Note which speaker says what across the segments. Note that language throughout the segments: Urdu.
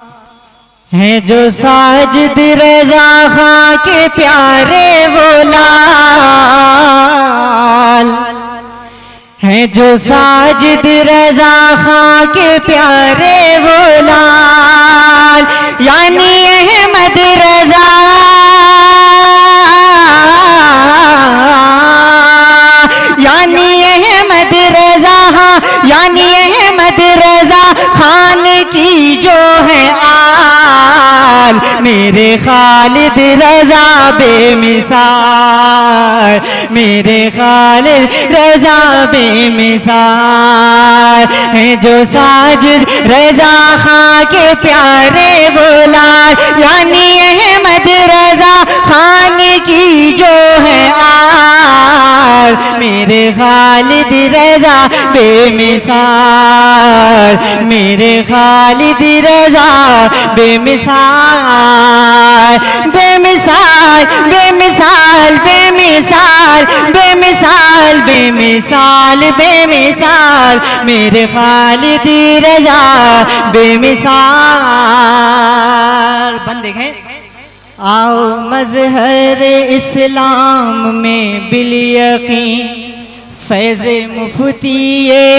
Speaker 1: ہیں جو ساجد رضا خاں کے پیارے وہ لال، ہیں جو ساجد رضا خاں کے پیارے وہ لال، یعنی احمد رضا، یعنی احمد رضا، یعنی احمد رضا خان کی جو ہے آل، میرے خالد رضا بے مثال، میرے خالد رضا بے مثال، ہیں جو ساجد رضا خاں کے پیارے وہ لال، یعنی احمد رضا خان کی جو ہے آل، میرے خالد رضا بے مثال، میرے خالد رضا بے مثال، بے مثال، بے مثال، بے مثال، بے مثال، بے مثال، بے مثال، میرے خالد رضا بے مثال۔ بند دیکھیں، آؤ مظہر اسلام میں بالیقین فیض مفتی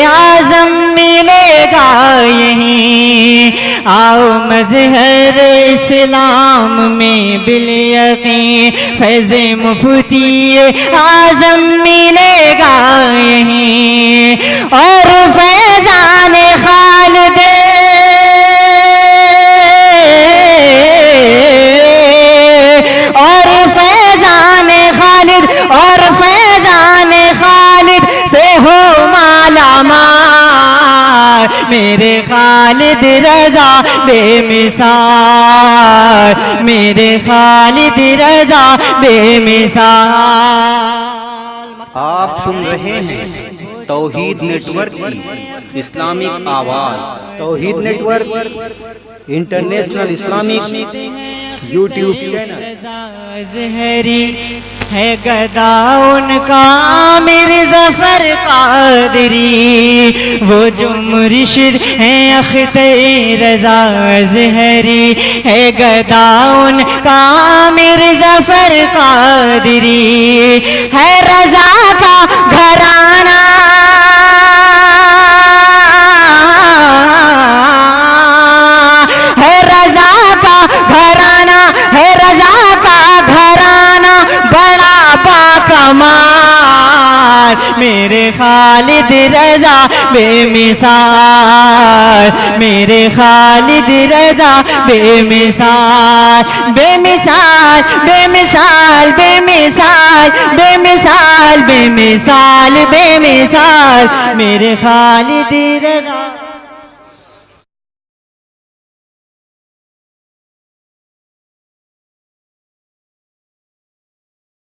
Speaker 1: اعظم ملے گا یہیں، آؤ مظہر اسلام میں بالیقین فیض مفتی اعظم ملے گا یہیں، اور فیضان خالد، اور فیضان خالد، اور فیضان خالد سے ہو مالا مال، میرے خالد رضا بے مثال، میرے خالد رضا بے مثال۔
Speaker 2: آپ سن رہے ہیں توحید نیٹ ورک کی اسلامک آواز۔ Tawheed network international Islamic YouTube channel.
Speaker 1: ظہری ہے گدا ان کا عامر ظفر قادری، وہ جو مرشد ہیں اختر رضا ظہری، ہے گدا ان کا عامر ظفر قادری، ہے رضا کا گھرانہ، ہے رضا کا گھرانہ، ہے رضا کا گھرانہ بڑا باکمال، میرے خالد رضا بے مثال، میرے خالد رضا بے مثال، بے مثال، بے مثال، بے مثال، بے مثال، بے مثال، بے مثال، میرے خالد رضا